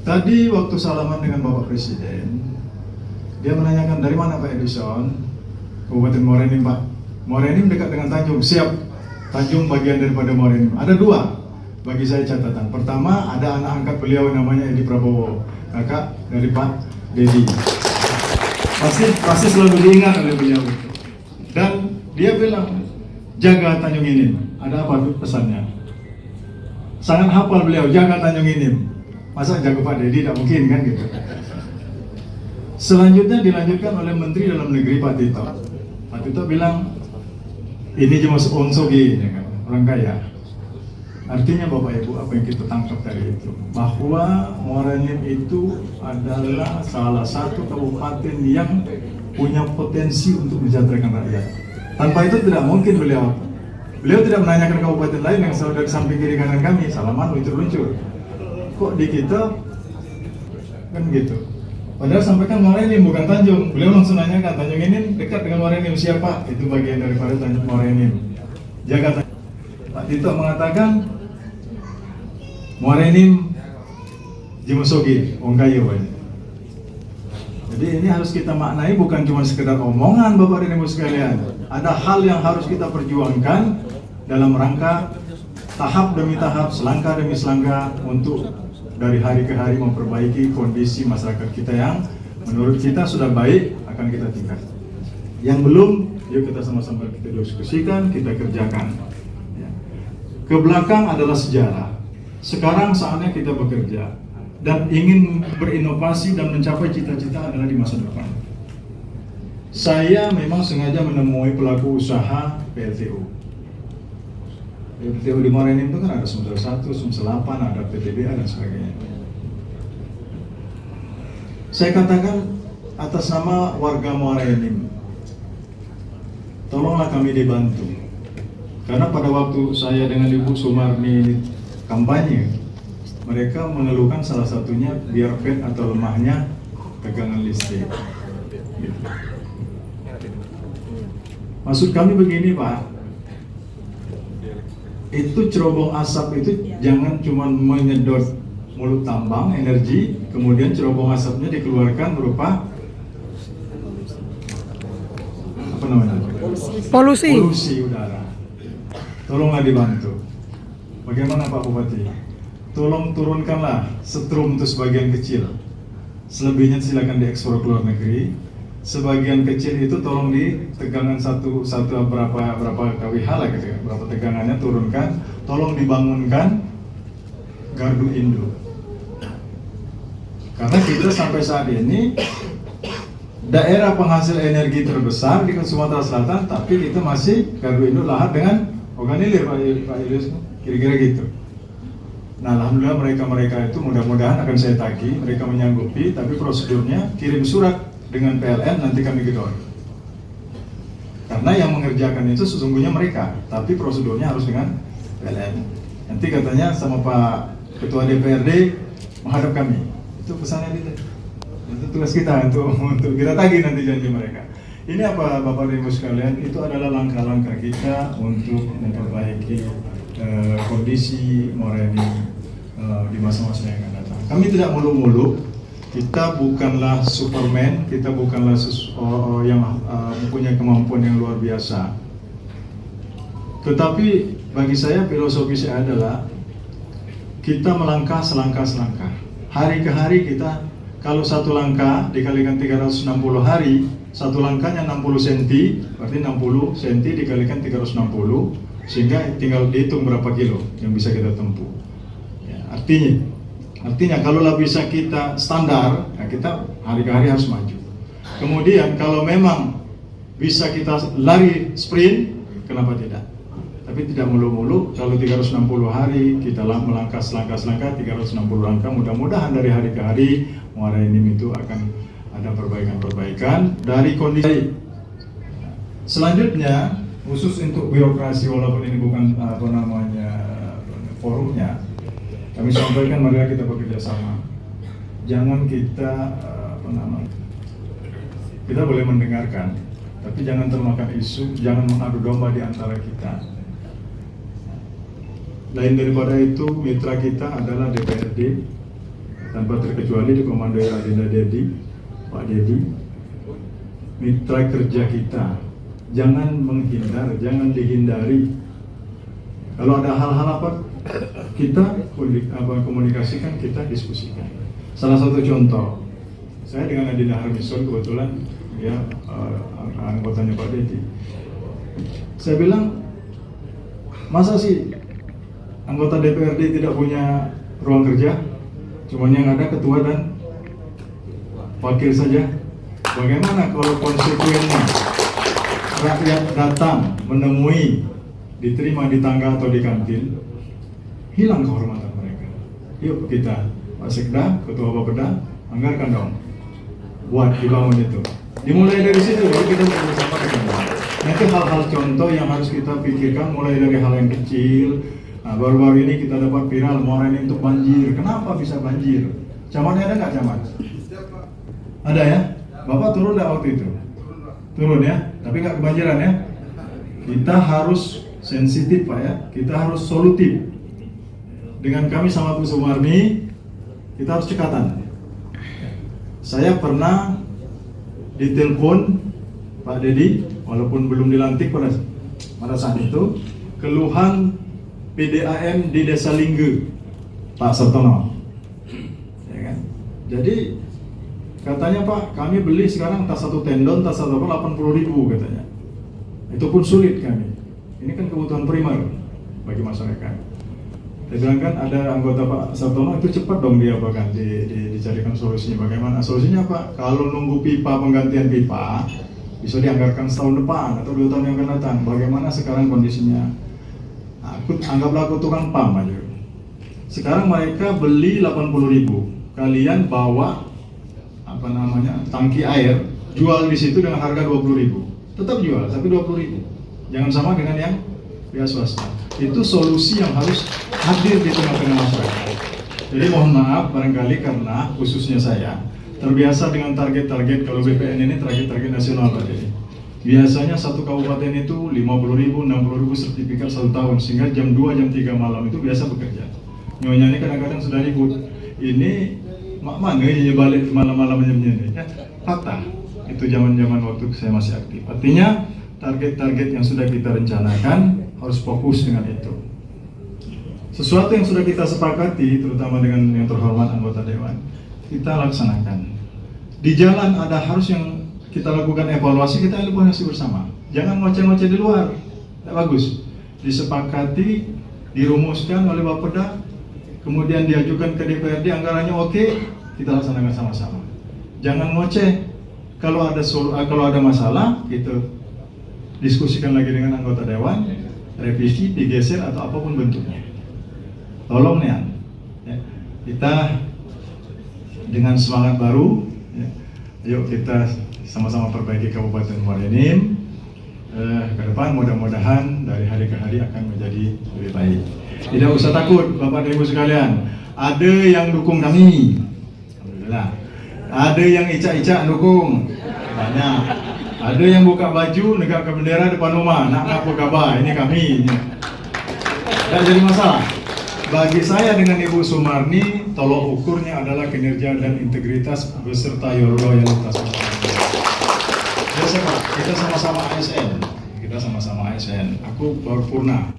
Tadi waktu salaman dengan Bapak Presiden, dia menanyakan dari mana Pak Edison, Kabupaten Morenim Pak. Morenim dekat dengan Tanjung, siap. Tanjung bagian daripada Morenim. Ada dua bagi saya catatan. Pertama, ada anak angkat beliau namanya Edi Prabowo, kakak dari Pak Dedi. Pasti selalu diingat oleh beliau. Dan dia bilang, jaga Tanjung Inim. Ada apa pesannya? Sangat hafal beliau, jaga Tanjung Inim. Masa jaga Pak Dedi, tidak mungkin kan gitu. Selanjutnya dilanjutkan oleh Menteri Dalam Negeri Pak Tito. Pak Tito bilang, ini cuma onsogi, ya kan? Orang kaya. Artinya Bapak Ibu, apa yang kita tangkap dari itu? Bahwa Morenim itu adalah salah satu kabupaten yang punya potensi untuk mensejahterakan rakyat. Tanpa itu tidak mungkin beliau tidak menanyakan kabupaten lain yang selalu dari samping kiri kanan kami, salaman luncur-luncur. Kok di kita kan gitu. Padahal sampaikan Morenim bukan Tanjung. Beliau langsung nanyakan, Tanjung ini dekat dengan Morenim, siapa? Itu bagian daripada Tanjung Morenim. Jaga Tanjung. Pak Tito mengatakan Morenim Jimusogi, Ongkayo. Jadi ini harus kita maknai, bukan cuma sekedar omongan Bapak dan Ibu sekalian. Ada hal yang harus kita perjuangkan dalam rangka tahap demi tahap, selangkah demi selangkah untuk dari hari ke hari memperbaiki kondisi masyarakat kita yang menurut kita sudah baik, akan kita tingkat. Yang belum, yuk kita sama-sama kita diskusikan, kita kerjakan. Ya. Ke belakang adalah sejarah. Sekarang saatnya kita bekerja dan ingin berinovasi dan mencapai cita-cita adalah di masa depan. Saya memang sengaja menemui pelaku usaha PLTU. PLTU di Morenim itu kan ada Sumsel 1, Sumsel 8, ada PTBA dan sebagainya. Saya katakan atas nama warga Morenim, tolonglah kami dibantu. Karena pada waktu saya dengan Ibu Sumarni kampanye, mereka mengeluhkan salah satunya biar pet atau lemahnya tegangan listrik. Gitu. Maksud kami begini Pak, itu cerobong asap itu jangan cuma menyedot mulut tambang energi, kemudian cerobong asapnya dikeluarkan berupa apa namanya? Polusi udara. Tolonglah dibantu. Bagaimana Pak Bupati? Tolong turunkanlah setrum untuk sebagian kecil. Selebihnya silakan diekspor ke luar negeri. Sebagian kecil itu tolong di tegangan satu berapa kWh lah gitu ya, berapa tegangannya turunkan, tolong dibangunkan gardu induk. Karena kita sampai saat ini daerah penghasil energi terbesar di Sumatera Selatan, tapi kita masih gardu induk lahat dengan organilir Pak Ilyas, kira-kira gitu. Nah alhamdulillah mereka itu mudah-mudahan akan saya tagih, mereka menyanggupi, tapi prosedurnya kirim surat dengan PLN nanti kami gedor. Karena yang mengerjakan itu sesungguhnya mereka, tapi prosedurnya harus dengan PLN. Nanti katanya sama Pak Ketua DPRD menghadap kami. Itu pesannya itu. Itu tugas kita untuk kita tagih nanti janji mereka. Ini apa Bapak dan Ibu sekalian? Itu adalah langkah-langkah kita untuk memperbaiki kondisi Morenim di masa-masa yang akan datang. Kami tidak muluk-muluk. Kita bukanlah Superman, kita bukanlah yang mempunyai kemampuan yang luar biasa. Tetapi bagi saya filosofi saya adalah kita melangkah selangkah-selangkah. Hari ke hari kita, kalau satu langkah dikalikan 360 hari, satu langkahnya 60 cm, berarti 60 cm dikalikan 360, sehingga tinggal dihitung berapa kilo yang bisa kita tempuh. Ya, Artinya kalau bisa kita standar, ya kita hari ke hari harus maju. Kemudian kalau memang bisa kita lari sprint, kenapa tidak? Tapi tidak mulu-mulu, kalau 360 hari kita melangkah selangkah-selangkah, 360 langkah, mudah-mudahan dari hari ke hari Morenim itu akan ada perbaikan-perbaikan dari kondisi. Selanjutnya, khusus untuk birokrasi, walaupun ini bukan forumnya, kami sampaikan marilah kita bekerja sama. Jangan kita kita boleh mendengarkan, tapi jangan termakan isu, jangan mengadu domba di antara kita. Lain daripada itu, mitra kita adalah DPRD, tanpa terkecuali dikomandoi Adinda Dedi, Pak Dedi, mitra kerja kita. Jangan menghindar, jangan dihindari. Kalau ada hal-hal apa, kita komunikasikan, kita diskusikan. Salah satu contoh, saya dengan Adinda Harmison kebetulan ya anggotanya Pak Dedi. Saya bilang, masa sih anggota DPRD tidak punya ruang kerja? Cuma yang ada ketua dan wakil saja. Bagaimana kalau konsekuensinya rakyat datang menemui, diterima di tangga atau di kantin, hilang kehormatan mereka. Yuk kita, Pak Sekda, Ketua Bapeda, anggarkan dong buat dibangun itu. Dimulai dari situ, baru kita bersama dengan. Nanti hal-hal contoh yang harus kita pikirkan mulai dari hal yang kecil. Nah, baru-baru ini kita dapat viral Morenin untuk banjir. Kenapa bisa banjir? Camatnya ada nggak camat? Ada ya? Bapak turun nggak waktu itu? Turun ya? Tapi nggak kebanjiran ya? Kita harus sensitif Pak ya. Kita harus solutif. Dengan kami sama Bu Sumarni, kita harus cekatan. Saya pernah ditelepon Pak Dedi, walaupun belum dilantik pada saat itu, keluhan PDAM di Desa Lingge, Pak Sartono. Ya kan? Jadi katanya Pak, kami beli sekarang tas satu tendon, tas satu 80.000 katanya. Itu pun sulit kami. Ini kan kebutuhan primer bagi masyarakat. Saya bilang kan ada anggota Pak Sartono itu cepat dong dia bahkan dicarikan solusinya. Bagaimana solusinya Pak? Kalau nunggu pipa penggantian pipa bisa dianggarkan setahun depan atau 2 tahun yang akan datang. Bagaimana sekarang kondisinya? Anggaplah aku tukang pam aja. Sekarang mereka beli 80.000. Kalian bawa tangki air, jual di situ dengan harga 20.000. Tetap jual, tapi 20.000. Jangan sama dengan yang pihak swasta. Itu solusi yang harus hadir di tengah-tengah masyarakat. Jadi mohon maaf barangkali karena khususnya saya terbiasa dengan target-target, kalau BPN ini target-target nasional Pak Dedi. Biasanya satu kabupaten itu 50.000, 60.000 sertifikat 1 tahun, sehingga jam 2, jam 3 malam itu biasa bekerja. Nyonya ini kadang-kadang sudah ribut. Ini mana ya balik malam-malam ini? Ya, fakta. Itu zaman-zaman waktu saya masih aktif. Artinya target-target yang sudah kita rencanakan harus fokus dengan itu. Sesuatu yang sudah kita sepakati, terutama dengan yang terhormat anggota Dewan, kita laksanakan. Di jalan ada harus yang kita lakukan evaluasi, kita evaluasi bersama. Jangan ngoceh-ngoceh di luar, tidak bagus. Disepakati, dirumuskan oleh Bapeda, kemudian diajukan ke DPRD, anggarannya oke, kita laksanakan sama-sama. Jangan ngoceh. Kalau ada masalah, kita diskusikan lagi dengan anggota Dewan, revisi, digeser atau apapun bentuknya. Tolong nih, ya, kita dengan semangat baru, ya, yuk kita sama-sama perbaiki Kabupaten Muara Enim. Ke depan mudah-mudahan dari hari ke hari akan menjadi lebih baik. Tidak usah takut Bapak dan Ibu sekalian. Ada yang dukung kami, alhamdulillah. Ada yang icak-icak dukung, banyak. Ada yang buka baju negakkan bendera depan rumah. Nak apa kabar? Ini kami. Tidak jadi masalah. Bagi saya dengan Ibu Sumarni, tolok ukurnya adalah kinerja dan integritas beserta loyalitas. Biasa Pak, kita sama-sama ASN. Aku baru purna.